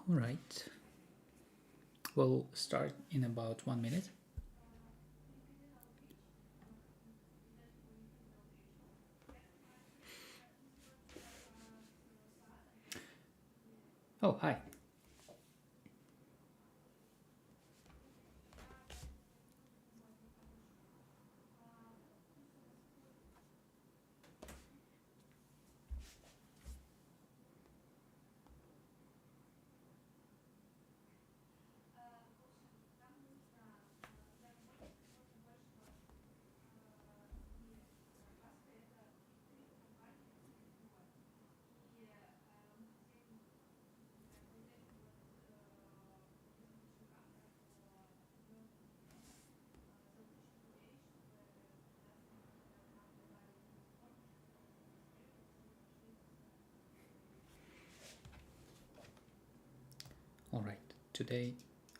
All right. We'll start in about 1 minute. Oh, hi. All right. Today,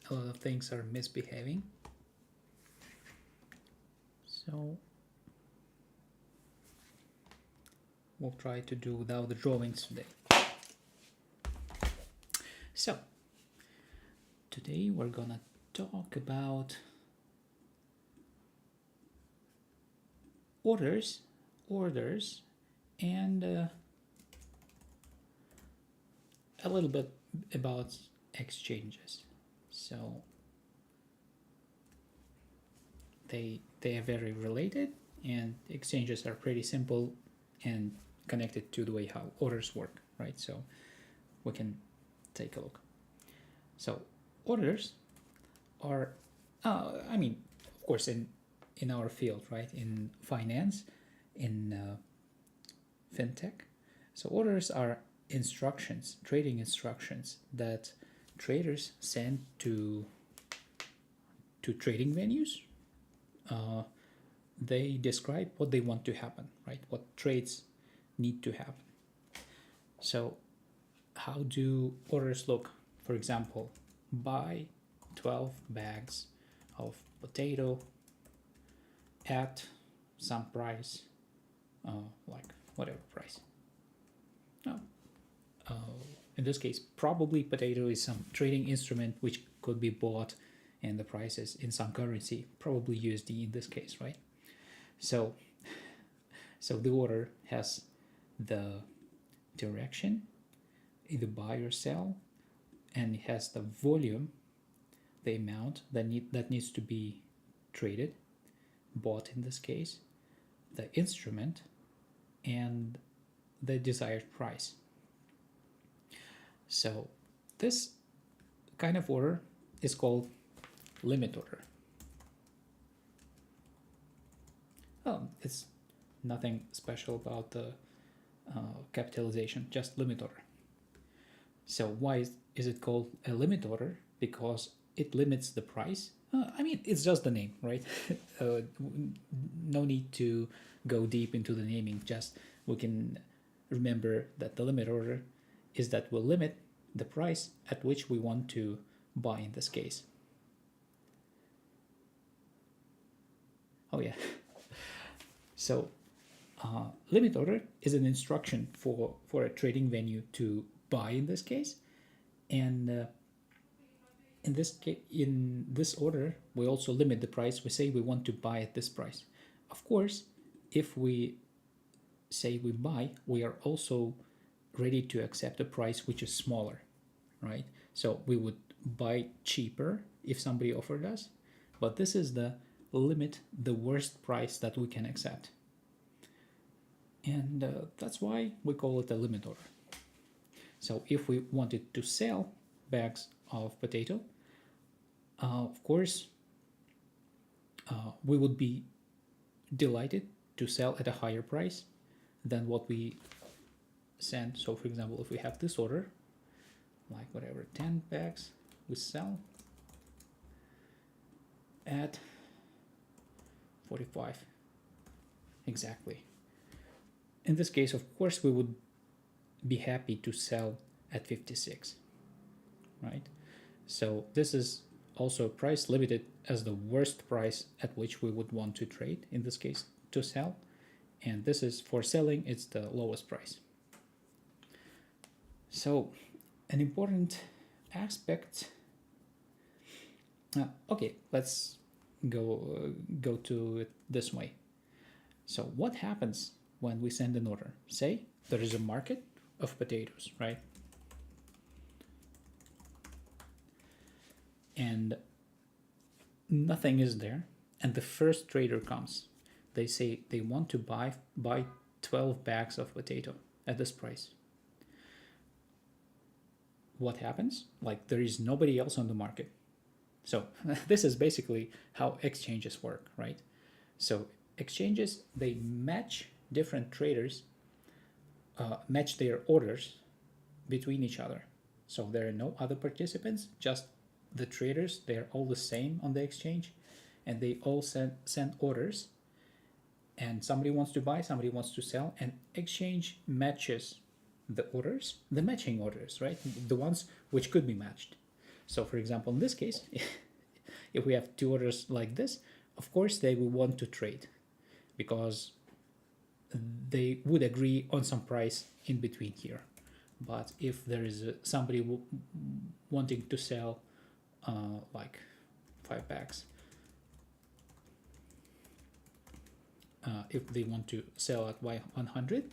a lot of things are misbehaving. So, we'll try to do without the drawings today. So, today we're gonna talk about orders, and a little bit about exchanges. So, they are very related, and exchanges are pretty simple and connected to the way how orders work, right? So, we can take a look. So, orders are, of course, in our field, right? In finance, in fintech. So orders are instructions, trading instructions that traders send to trading venues. They describe what they want to happen, right? What trades need to happen. So how do orders look? For example, buy 12 bags of potato at some price, like whatever price. No. Uh, in this case, probably potato is some trading instrument which could be bought, and the price is in some currency, probably USD in this case, right? So, so the order has the direction, either buy or sell, and it has the volume, the amount that needs to be traded, bought in this case, the instrument, and the desired price. So this kind of order is called limit order. Oh, it's nothing special about the capitalization, just limit order. So why is it called a limit order? Because it limits the price. It's just the name, right? No need to go deep into the naming. Just we can remember that the limit order is that will limit the price at which we want to buy in this case. Oh yeah. So limit order is an instruction for a trading venue to buy in this case, and in this order we also limit the price. We say we want to buy at this price. Of course, if we say we buy, we are also ready to accept a price which is smaller, right? So we would buy cheaper if somebody offered us, but this is the limit, the worst price that we can accept, and that's why we call it a limit order. So if we wanted to sell bags of potato, of course, we would be delighted to sell at a higher price than what we send. So for example, if we have this order, like whatever, 10 bags, we sell at 45 exactly. In this case, of course, we would be happy to sell at 56, right? So this is also price limited as the worst price at which we would want to trade, in this case to sell, and this is for selling, it's the lowest price. So an important aspect. Okay, let's go to it this way. So what happens when we send an order? Say there is a market of potatoes, right? And nothing is there, and the first trader comes. They say they want to buy 12 bags of potato at this price. What happens? Like, there is nobody else on the market. So this is basically how exchanges work, right? So exchanges, they match different traders, match their orders between each other. So there are no other participants, just the traders. They're all the same on the exchange, and they all send orders, and somebody wants to buy, somebody wants to sell, and exchange matches the orders, the matching orders, right? The ones which could be matched. So for example, in this case, if we have two orders like this, of course they will want to trade because they would agree on some price in between here. But if there is somebody wanting to sell like 5 bags, if they want to sell at 100,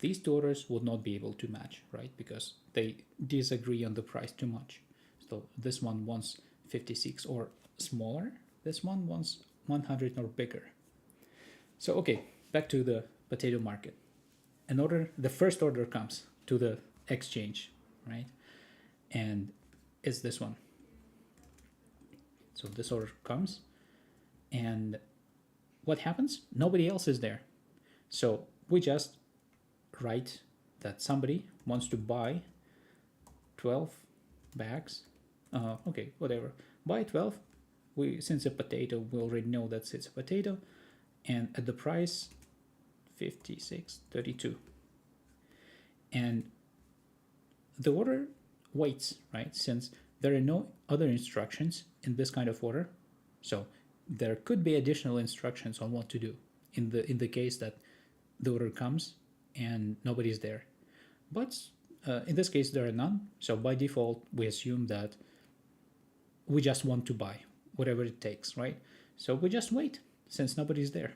these two orders would not be able to match, right? Because they disagree on the price too much. So this one wants 56 or smaller, this one wants 100 or bigger. So okay, back to the potato market. The first order comes to the exchange, right? And it's this one. So this order comes, and what happens? Nobody else is there. So we just write that somebody wants to buy 12 bags. Okay, whatever. Buy 12. Since a potato, we already know that it's a potato, and at the price 56.32. And the order waits, right? Since there are no other instructions in this kind of order, so there could be additional instructions on what to do in the case that the order comes and nobody's there. But in this case, there are none. So by default, we assume that we just want to buy whatever it takes, right? So we just wait since nobody's there.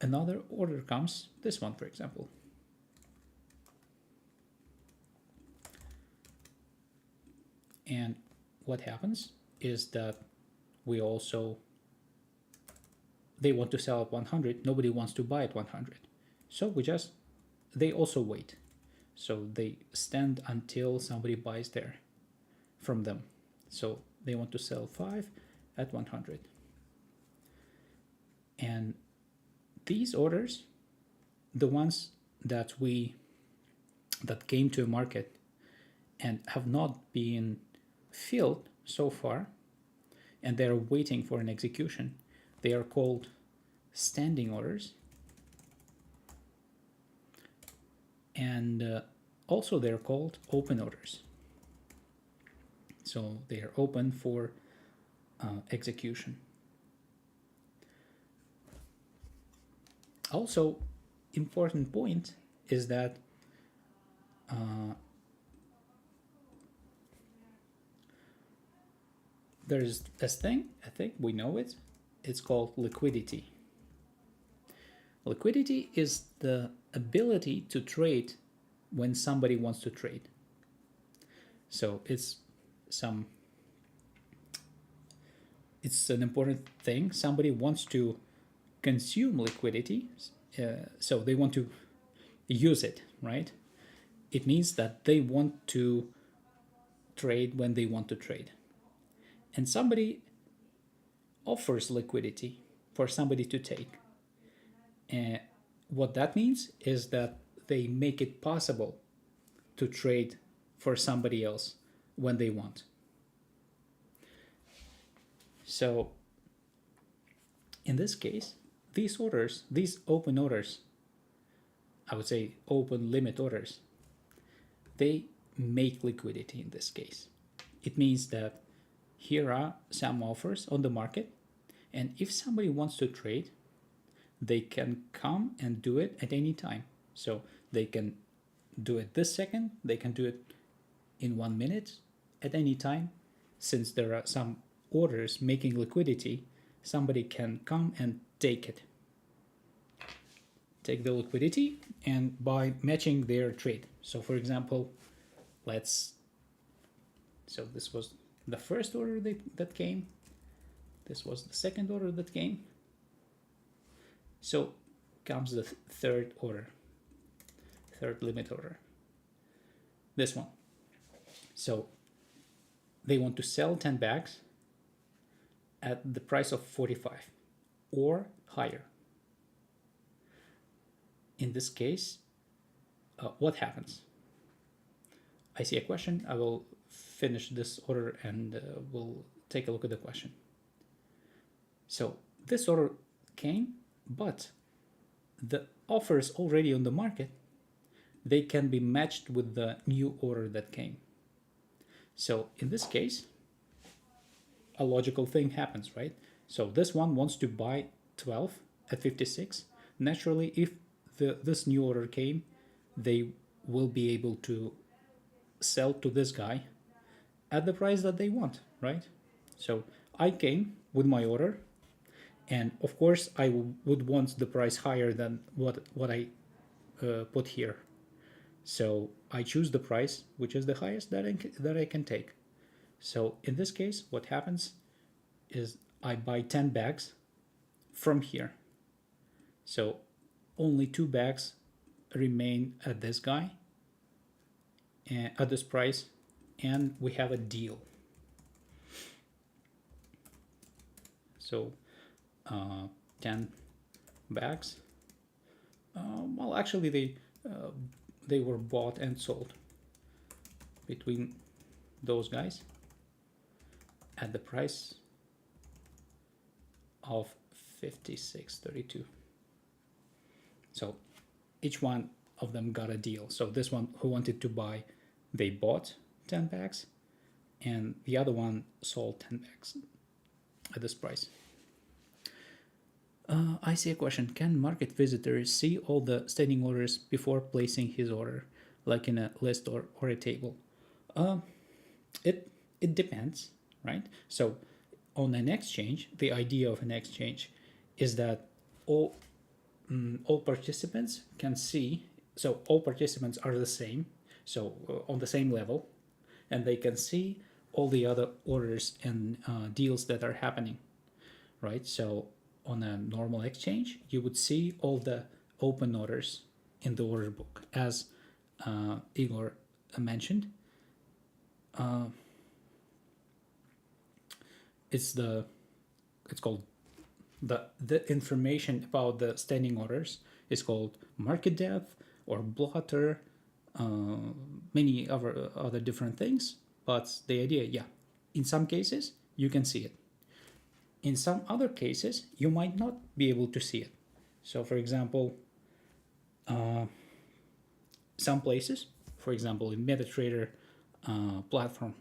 Another order comes, this one, for example. And what happens is that they want to sell at 100. Nobody wants to buy at 100. So they also wait. So they stand until somebody buys there from them. So they want to sell 5 at 100. And these orders, the ones that came to a market and have not been filled so far, and they're waiting for an execution, they are called standing orders. And also they're called open orders. So they are open for execution. Also, important point is that there's this thing, I think we know it, it's called liquidity. Liquidity is the ability to trade when somebody wants to trade. So it's an important thing. Somebody wants to consume liquidity, so they want to use it, right? It means that they want to trade when they want to trade. And somebody offers liquidity for somebody to take. And what that means is that they make it possible to trade for somebody else when they want. So in this case, these open orders, I would say open limit orders, they make liquidity in this case. It means that here are some offers on the market, and if somebody wants to trade, they can come and do it at any time. So they can do it this second, they can do it in 1 minute, at any time, since there are some orders making liquidity, somebody can come and take it. Take the liquidity, and by matching their trade. So for example, so this was the first order that came. This was the second order that came. So comes the third order, third limit order. This one. So they want to sell 10 bags at the price of 45 or higher. In this case, what happens? I see a question. I will finish this order and we'll take a look at the question. So this order came, but the offers already on the market, they can be matched with the new order that came. So in this case, a logical thing happens, right? So this one wants to buy 12 at 56. Naturally, if this new order came, they will be able to sell to this guy at the price that they want, right? So I came with my order, and of course I would want the price higher than what I put here. So I choose the price which is the highest that I can take. So in this case, what happens is I buy 10 bags from here. So only 2 bags remain at this guy and at this price, and we have a deal. So 10 bags. Well, actually they were bought and sold between those guys at the price of 56.32. So each one of them got a deal. So this one who wanted to buy, they bought 10 bags, and the other one sold 10 bags at this price. I see a question. Can market visitors see all the standing orders before placing his order, like in a list or a table? It depends, right? So on an exchange, the idea of an exchange is that all participants can see. So all participants are the same, so on the same level, and they can see all the other orders and deals that are happening, right? So on a normal exchange, you would see all the open orders in the order book, as Igor mentioned. It's called the information about the standing orders is called market depth or blotter, many other different things. But the idea, yeah, in some cases you can see it. In some other cases, you might not be able to see it. So, for example, some places, for example, in MetaTrader platform,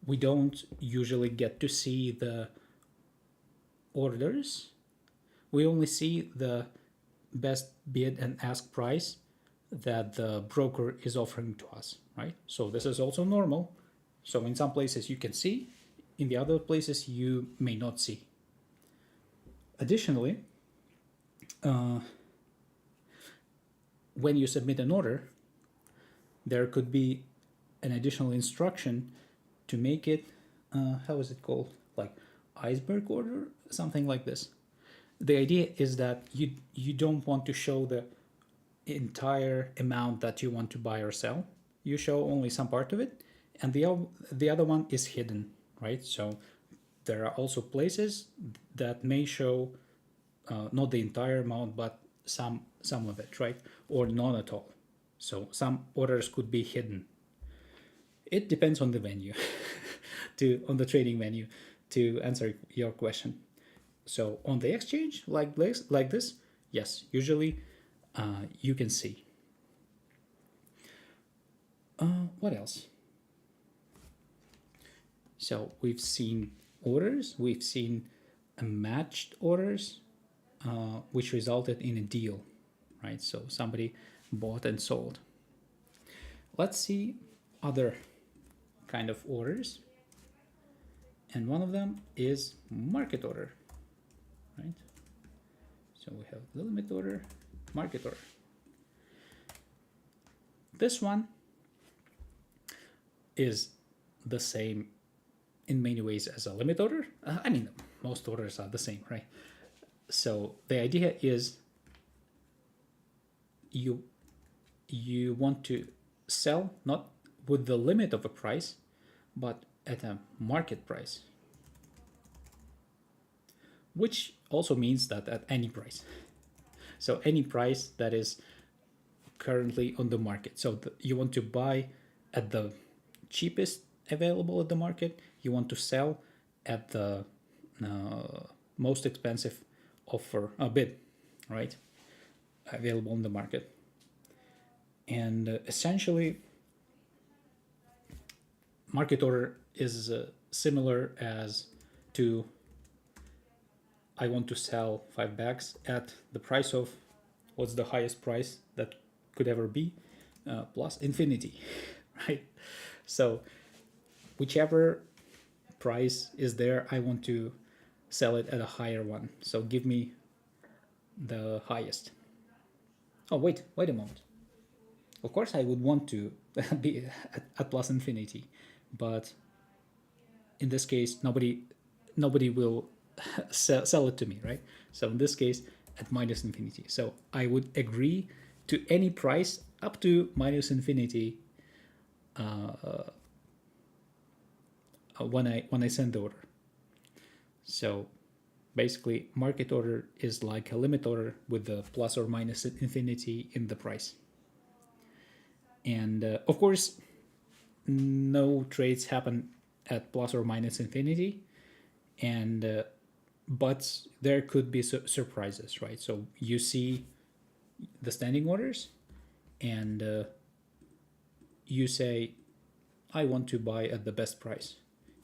we don't usually get to see the orders. We only see the best bid and ask price that the broker is offering to us, right? So this is also normal. So in some places you can see, in the other places you may not see. Additionally, when you submit an order, there could be an additional instruction to make it, how is it called? Like iceberg order, something like this. The idea is that you don't want to show the entire amount that you want to buy or sell. You show only some part of it, and the other one is hidden, right? So there are also places that may show not the entire amount, but some of it, right? Or none at all. So some orders could be hidden. It depends on the venue, on the trading venue, to answer your question. So on the exchange like this, yes, usually you can see. What else? So we've seen orders, we've seen matched orders, which resulted in a deal, right? So somebody bought and sold. Let's see other kind of orders, and one of them is market order, right? So we have the limit order, market order. This one is the same in many ways as a limit order. I mean, most orders are the same, right? So the idea is you want to sell not with the limit of a price, but at a market price, which also means that at any price. So any price that is currently on the market. So you want to buy at the cheapest available at the market. You want to sell at the most expensive offer, bid, right? Available in the market. And essentially, market order is similar as to I want to sell 5 bags at the price of what's the highest price that could ever be, plus infinity, right? So whichever price is there, I want to sell it at a higher one. So give me the highest. Oh, wait a moment. Of course, I would want to be at plus infinity, but in this case, nobody will sell it to me, right? So in this case, at minus infinity. So I would agree to any price up to minus infinity when I send the order. So basically, market order is like a limit order with the plus or minus infinity in the price. And of course, no trades happen at plus or minus infinity, and but there could be surprises, right? So you see the standing orders, and you say, I want to buy at the best price.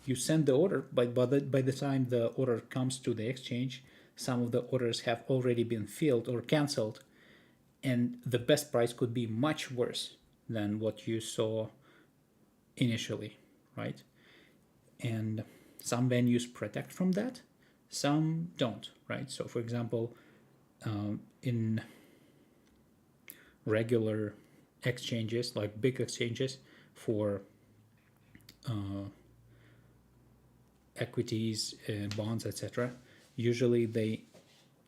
You send the order, but by the time the order comes to the exchange, some of the orders have already been filled or canceled, and the best price could be much worse than what you saw initially, right? And some venues protect from that, some don't, right? So for example, in regular exchanges, like big exchanges for equities, bonds, etc., usually they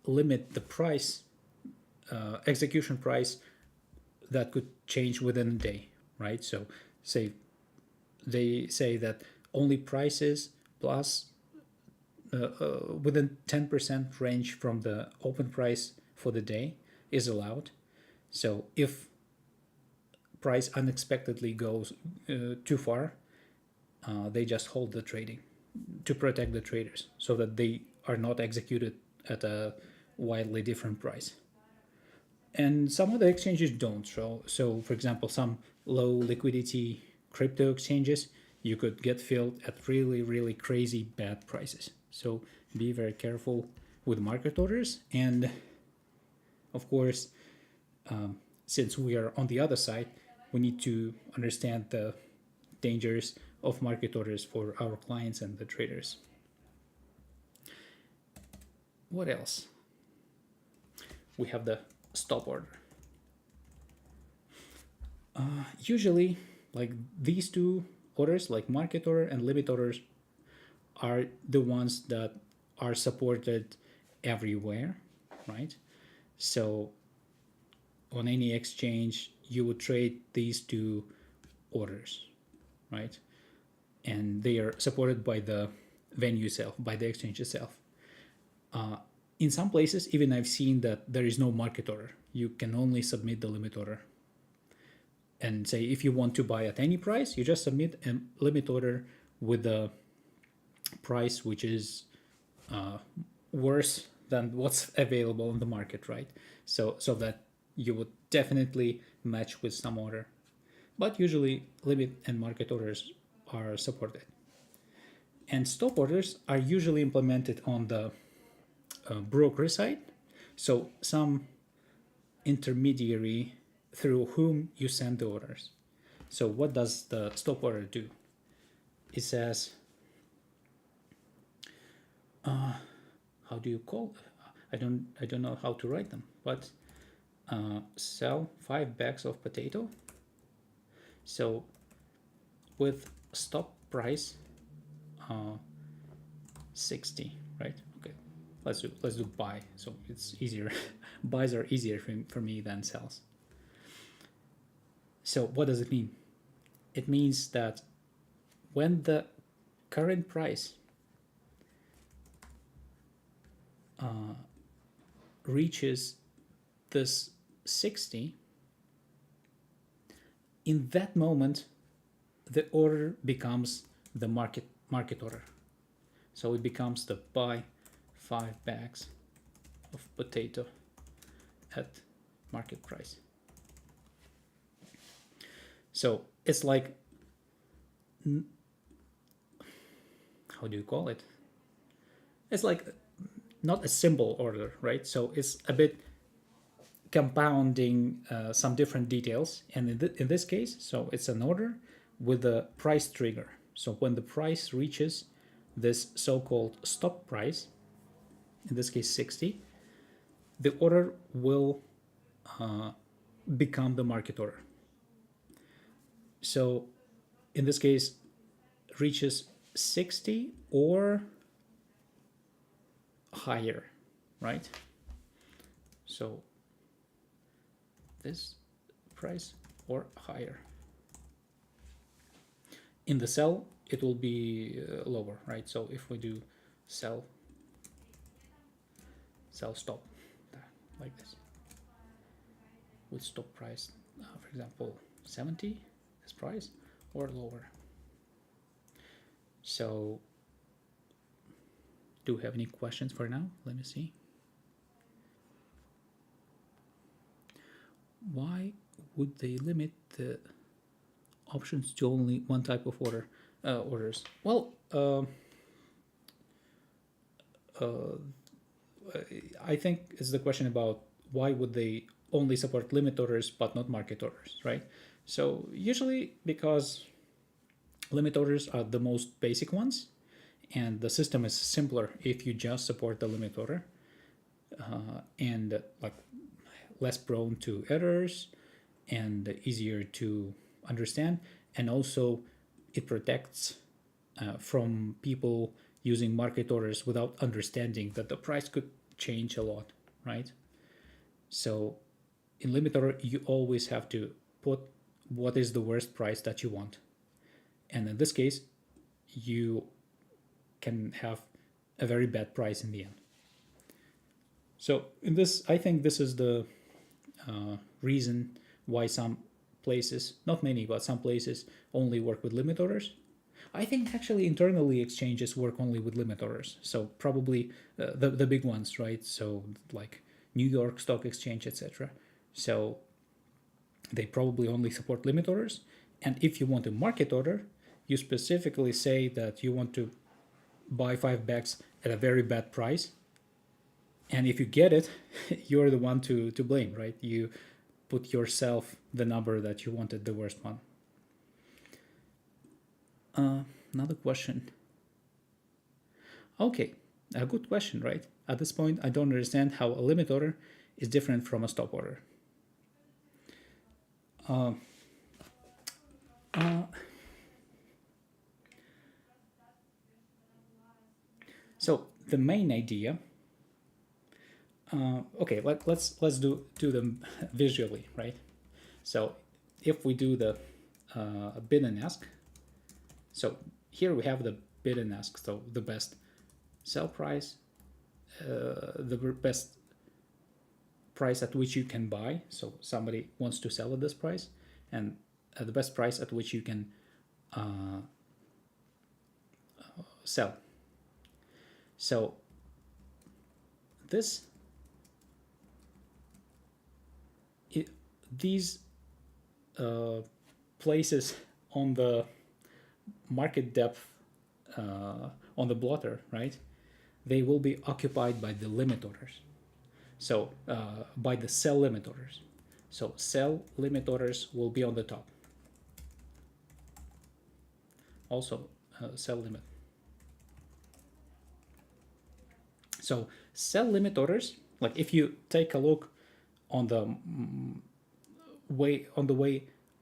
limit the price, execution price, that could change within a day, right? So they say that only prices plus within 10% range from the open price for the day is allowed. So if price unexpectedly goes too far, they just hold the trading to protect the traders so that they are not executed at a wildly different price. And some of the exchanges don't. So for example, some low liquidity crypto exchanges, you could get filled at really, really crazy bad prices. So be very careful with market orders. And of course, since we are on the other side, we need to understand the dangers of market orders for our clients and the traders. What else? We have the stop order. Usually, like these two orders, like market order and limit orders, are the ones that are supported everywhere, right? So on any exchange, you would trade these two orders, right? And they are supported by the venue itself, by the exchange itself. In some places, even I've seen that there is no market order. You can only submit the limit order. And say if you want to buy at any price, you just submit a limit order with the price which is worse than what's available in the market, right? So that you would definitely match with some order. But usually limit and market orders are supported. And stop orders are usually implemented on the broker side. So some intermediary through whom you send the orders. So what does the stop order do? it says, how do you call? I don't know how to write them, but sell 5 bags of potato. So with stop price 60, right? Okay, let's do buy, so it's easier. Buys are easier for me than sells. So what does it mean? It means that when the current price reaches this 60, in that moment the order becomes the market order. So it becomes the buy 5 bags of potato at market price. So it's like, how do you call it? It's like not a simple order, right? So it's a bit compounding some different details. And in this case, so it's an order with a price trigger. So when the price reaches this so-called stop price, in this case 60, the order will become the market order. So in this case, reaches 60 or higher, right? So this price or higher. In the sell, it will be lower, right? So if we do sell stop, like this, with stop price, for example, 70, this price, or lower. So do we have any questions for now? Let me see. Why would they limit the options to only one type of orders? Well, I think it's the question about why would they only support limit orders but not market orders, right? So usually because limit orders are the most basic ones, and the system is simpler if you just support the limit order, and like less prone to errors and easier to understand, and also it protects from people using market orders without understanding that the price could change a lot, right? So in limit order, you always have to put what is the worst price that you want, and in this case you can have a very bad price in the end. So in this, I think this is the reason why some places, not many, but some places only work with limit orders. I think actually internally exchanges work only with limit orders. So probably the big ones, right? So like New York Stock Exchange, etc. So they probably only support limit orders. And if you want a market order, you specifically say that you want to buy 5 bags at a very bad price. And if you get it, you're the one to blame, right? You put yourself the number that you wanted, the worst one. Another question. Okay, a good question, right? At this point, I don't understand how a limit order is different from a stop order. So the main idea. Okay, let's do them visually, right? So if we do the bid and ask, so here we have the bid and ask, so the best sell price, the best price at which you can buy, so somebody wants to sell at this price, and the best price at which you can sell. So these places on the market depth on the blotter, right? They will be occupied by the limit orders. So by the sell limit orders. So sell limit orders will be on the top. Also, sell limit. So sell limit orders, like if you take a look on the way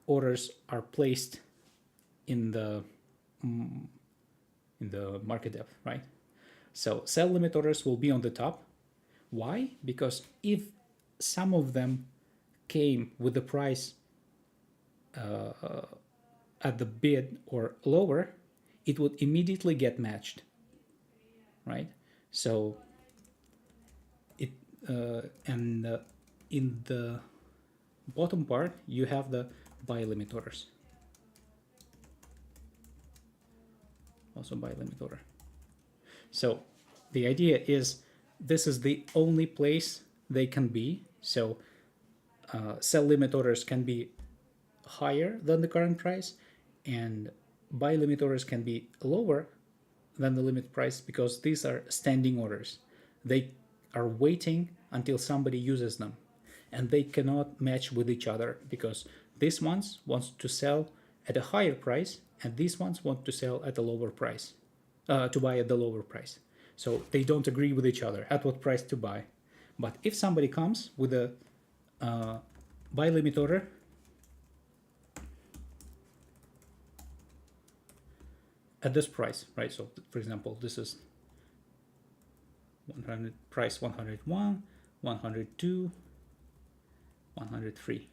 orders are placed in the market depth, right? So sell limit orders will be on the top. Why? Because if some of them came with the price at the bid or lower, it would immediately get matched, right? So it and in the bottom part you have the buy limit orders, also buy limit order. So the idea is this is the only place they can be. So sell limit orders can be higher than the current price, and buy limit orders can be lower than the limit price, because these are standing orders. They are waiting until somebody uses them, and they cannot match with each other because these ones wants to sell at a higher price and these ones want to sell at a lower price, to buy at the lower price. So they don't agree with each other at what price to buy. But if somebody comes with a buy limit order, at this price, right? So for example, this is 100 price 101, 102, 103.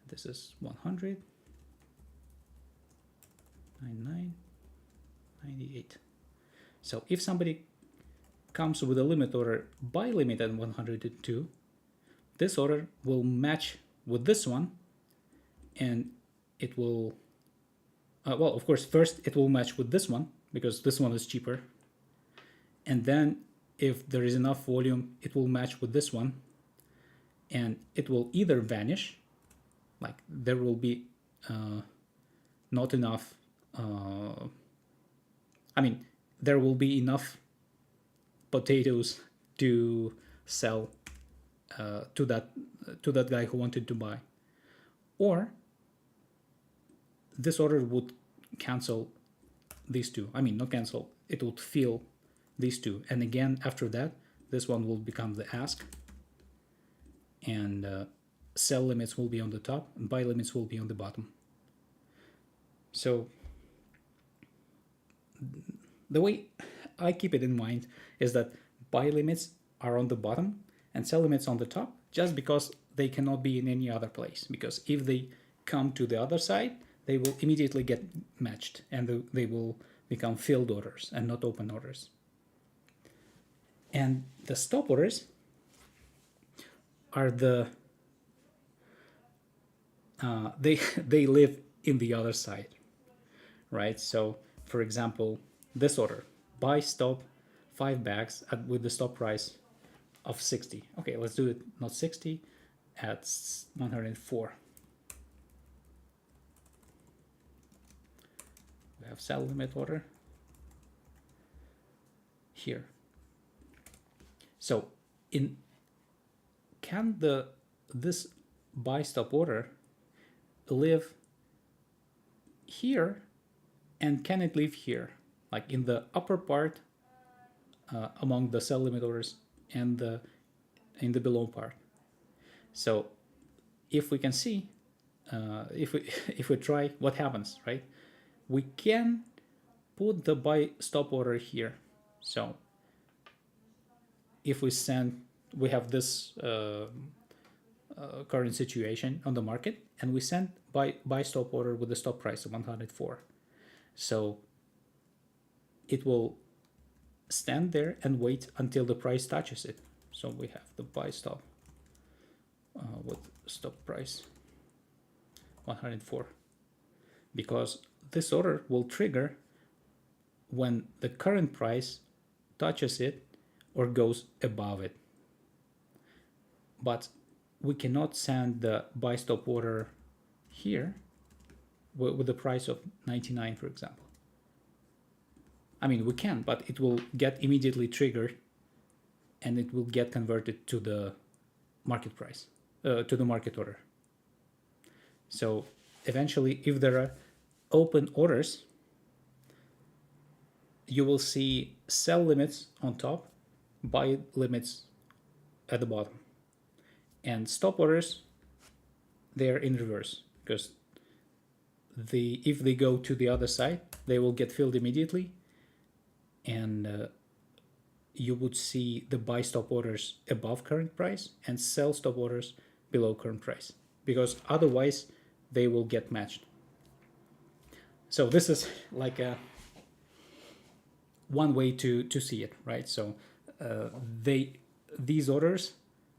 This is 100, 99, 98. So if somebody comes with a limit order buy limit at 102, this order will match with this one, and it will well, of course, first it will match with this one because this one is cheaper, and then if there is enough volume it will match with this one, and it will either vanish, like there will be not enough I mean there will be enough potatoes to sell to that guy who wanted to buy, or this order would cancel these two. I mean, not cancel, it would fill these two. And again, after that, this one will become the ask. And sell limits will be on the top and buy limits will be on the bottom. So the way I keep it in mind is that buy limits are on the bottom and sell limits on the top, just because they cannot be in any other place. Because if they come to the other side, they will immediately get matched and they will become filled orders and not open orders. And the stop orders are the they live in the other side, right? So for example, this order, buy stop 5 bags with the stop price of 60. Okay, let's do it not 60, at 104. We have sell limit order here. So can this buy stop order live here, and can it live here, like in the upper part among the sell limit orders and in the below part? So if we can see, if we try, what happens, right? We can put the buy stop order here. So if we have this current situation on the market, and we send buy stop order with the stop price of 104. So it will stand there and wait until the price touches it. So we have the buy stop with stop price 104, because this order will trigger when the current price touches it or goes above it. But we cannot send the buy stop order here with the price of 99, for example. I mean, we can, but it will get immediately triggered and it will get converted to the market price, to the market order. So eventually, if there are open orders, you will see sell limits on top, buy limits at the bottom. And stop orders, they're in reverse, because if they go to the other side, they will get filled immediately, and you would see the buy stop orders above current price and sell stop orders below current price, because otherwise they will get matched. So this is like one way to see it, right? So these orders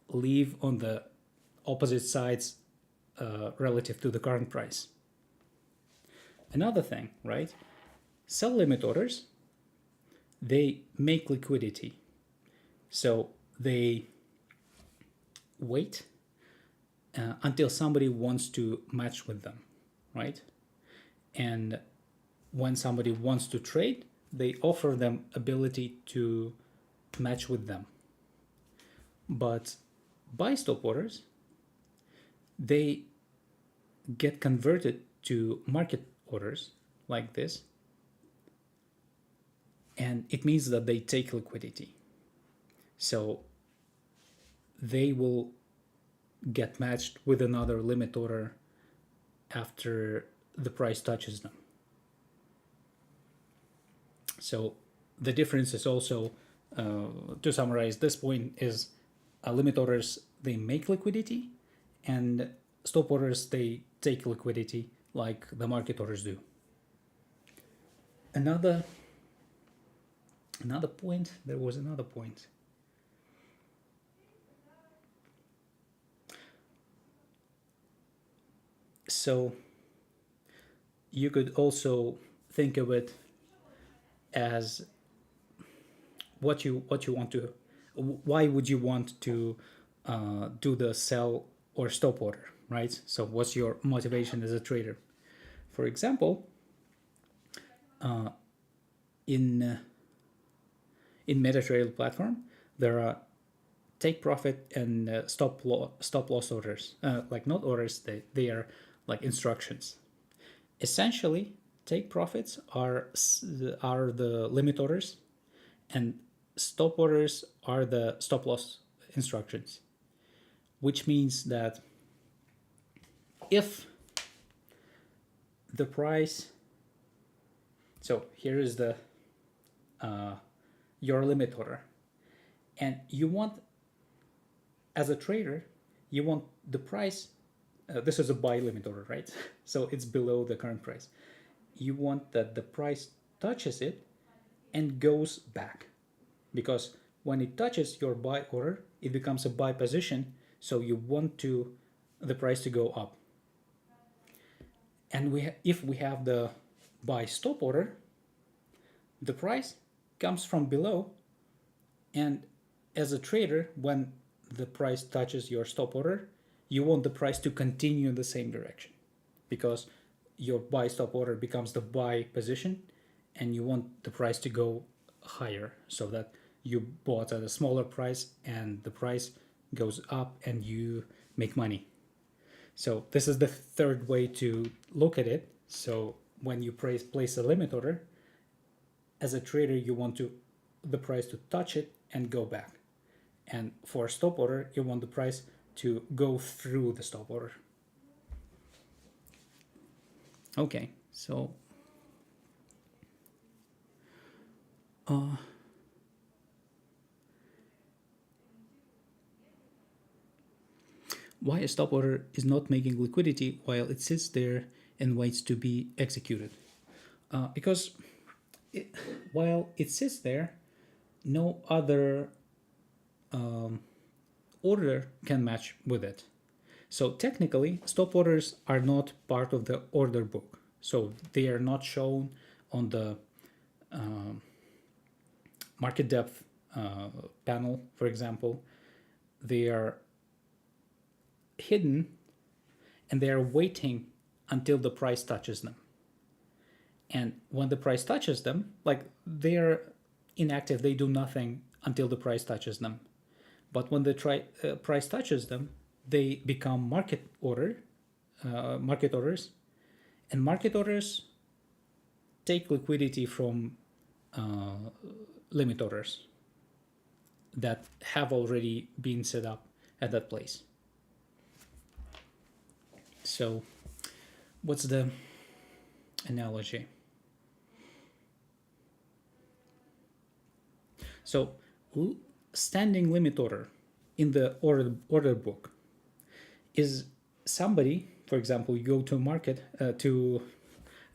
leave on the opposite sides relative to the current price. Another thing, right? Sell limit orders, they make liquidity. So they wait until somebody wants to match with them, right? And when somebody wants to trade, they offer them ability to match with them. But buy stop orders, they get converted to market orders like this, and it means that they take liquidity. So they will get matched with another limit order after the price touches them. So the difference is also, to summarize this point, is limit orders, they make liquidity, and stop orders, they take liquidity like the market orders do. Another point, there was another point. So you could also think of it as what you want to, why would you want to do the sell or stop order, right? So what's your motivation as a trader? For example, in MetaTrader platform, there are take profit and stop loss orders, like not orders, they are like instructions. Essentially, take profits are the limit orders, and stop orders are the stop loss instructions, which means that if the price, so here is the your limit order, and you want, as a trader, you want the price, this is a buy limit order, right? So it's below the current price. You want that the price touches it and goes back, because when it touches your buy order, it becomes a buy position, so you want the price to go up. And if we have the buy stop order, the price comes from below, and as a trader, when the price touches your stop order, you want the price to continue in the same direction, because your buy stop order becomes the buy position, and you want the price to go higher, so that you bought at a smaller price and the price goes up and you make money. So this is the third way to look at it. So when you place a limit order, as a trader, you want the price to touch it and go back. And for a stop order, you want the price to go through the stop order. Okay, so why a stop order is not making liquidity while it sits there and waits to be executed? Because while it sits there, no other order can match with it. So technically, stop orders are not part of the order book. So they are not shown on the market depth panel, for example. They are hidden, and they are waiting until the price touches them. And when the price touches them, like, they are inactive, they do nothing until the price touches them. But when the price touches them, they become market orders, and market orders take liquidity from limit orders that have already been set up at that place. So what's the analogy? So standing limit order in the order book is somebody, for example, you go to a market, to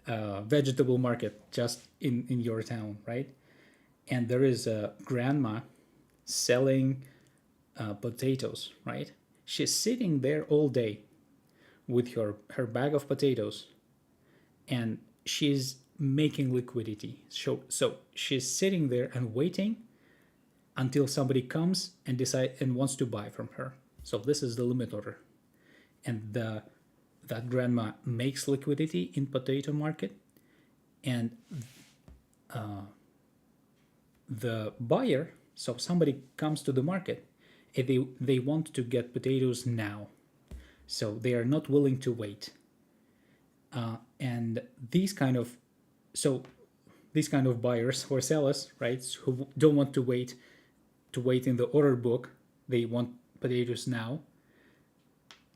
a vegetable market just in your town, right? And there is a grandma selling potatoes, right? She's sitting there all day with her bag of potatoes, and she's making liquidity. So she's sitting there and waiting until somebody comes and wants to buy from her. So this is the limit order, and that grandma makes liquidity in potato market, and the buyer, so somebody comes to the market and they want to get potatoes now, so they are not willing to wait. And these kind of buyers or sellers, right, who don't want to wait in the order book, they want potatoes now.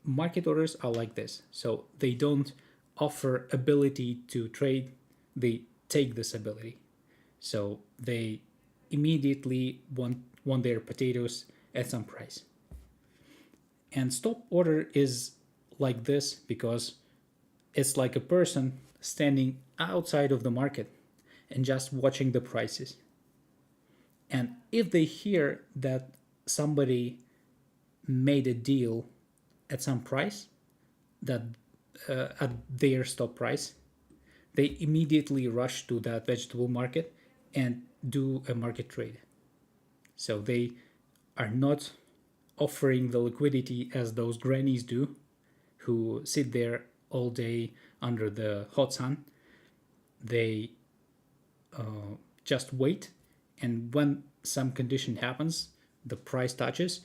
Market orders are like this, so they don't offer ability to trade, they take this ability, so they immediately want their potatoes at some price. And stop order is like this because it's like a person standing outside of the market and just watching the prices. And if they hear that somebody made a deal at some price, that at their stop price, they immediately rush to that vegetable market and do a market trade. So they are not offering the liquidity as those grannies do, who sit there all day under the hot sun. They just wait, and when some condition happens, the price touches,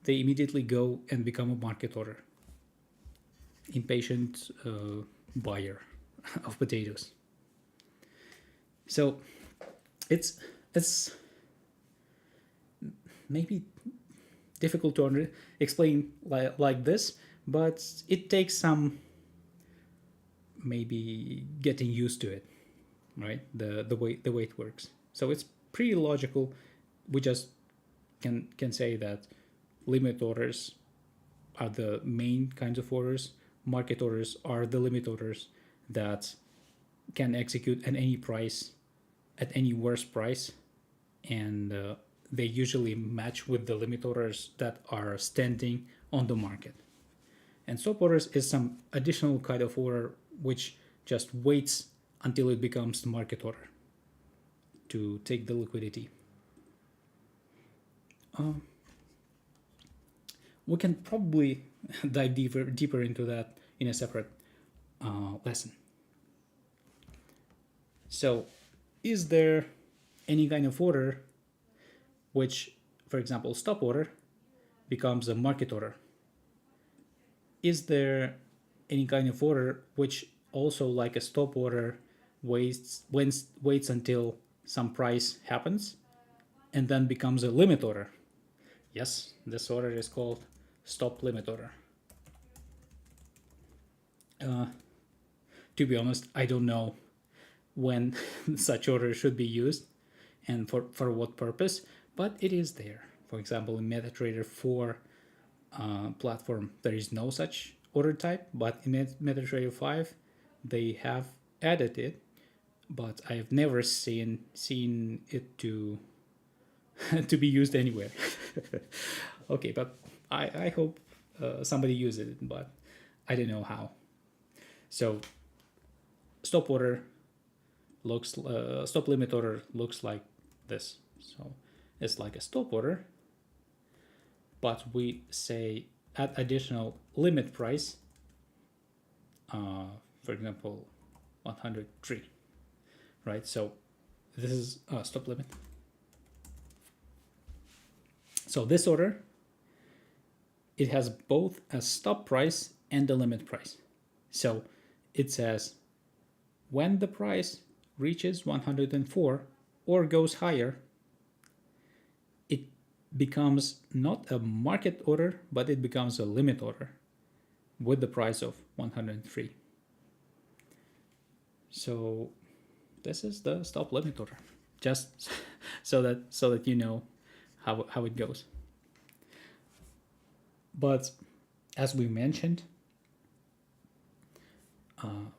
they immediately go and become a market order. Impatient buyer of potatoes. So it's maybe difficult to explain like this, but it takes some maybe getting used to it, right? The way it works. So it's pretty logical. We just can say that limit orders are the main kinds of orders. Market orders are the limit orders that can execute at any price, at any worst price, and they usually match with the limit orders that are standing on the market. And stop orders is some additional kind of order which just waits until it becomes the market order to take the liquidity. We can probably dive deeper into that in a separate lesson. So, is there any kind of order which, for example, stop order becomes a market order? Is there any kind of order which also, like a stop order, waits until some price happens and then becomes a limit order? Yes, this order is called stop limit order. To be honest, I don't know when such order should be used and for what purpose, but it is there. For example, in MetaTrader 4 platform, there is no such order type, but in MetaTrader 5, they have added it, but I have never seen it to to be used anywhere. Okay, but I hope somebody uses it, but I don't know how. So stop order looks stop limit order looks like this. So it's like a stop order, but we say at additional limit price, for example, 103, right? So this is stop limit. So this order, it has both a stop price and a limit price. So it says when the price reaches 104 or goes higher, it becomes not a market order, but it becomes a limit order with the price of 103. So this is the stop limit order, just so that you know how it goes. But as we mentioned,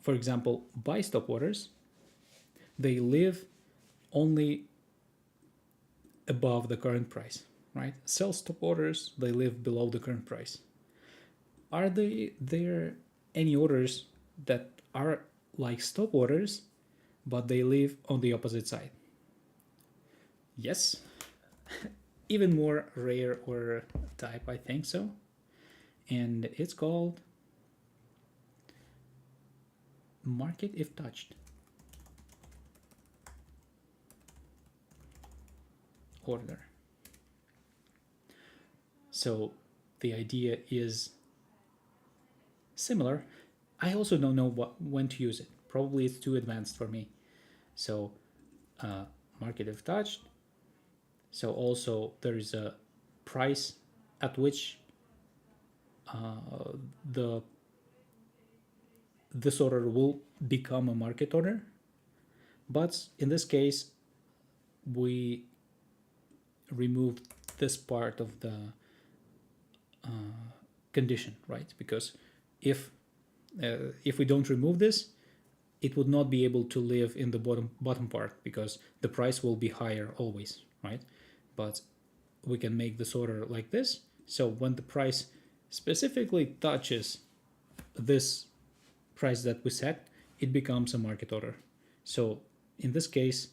for example, buy stop orders, they live only above the current price, right? Sell stop orders, they live below the current price. Are there any orders that are like stop orders, but they live on the opposite side? Yes. Even more rare order type, I think so. And it's called market if touched order. So the idea is similar. I also don't know when to use it. Probably it's too advanced for me. So market if touched. So also there is a price at which this order will become a market order. But in this case, we removed this part of the condition, right? Because if we don't remove this, it would not be able to live in the bottom part because the price will be higher always, right? But we can make this order like this. So when the price specifically touches this price that we set, it becomes a market order. So in this case,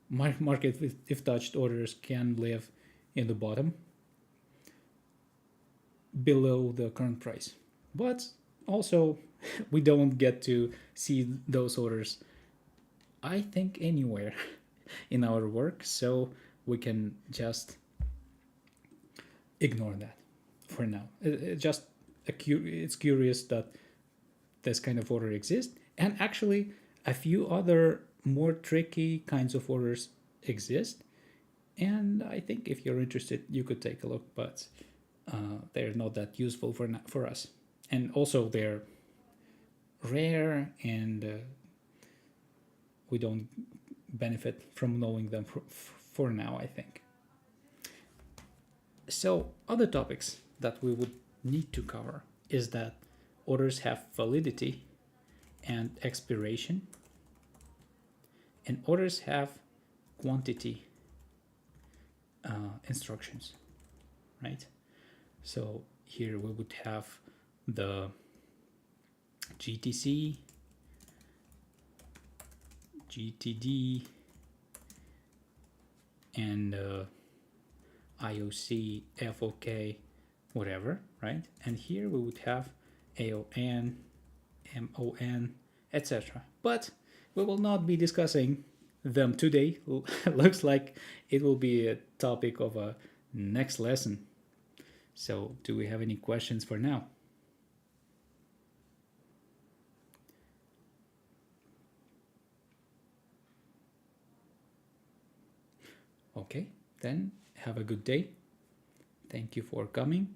market if touched orders can live in the bottom below the current price. But also we don't get to see those orders, I think, anywhere in our work, so we can just ignore that for now. It's curious that this kind of order exists, and actually a few other more tricky kinds of orders exist, and I think if you're interested you could take a look, but they're not that useful for us, and also they're rare, and we don't benefit from knowing them for now, I think. So other topics that we would need to cover is that orders have validity and expiration, and orders have quantity instructions, right? So here we would have the GTC, GTD, and IOC, FOK, whatever, right? And here we would have AON, MON, etc. But we will not be discussing them today. Looks like it will be a topic of a next lesson. So do we have any questions for now? Okay, then have a good day. Thank you for coming.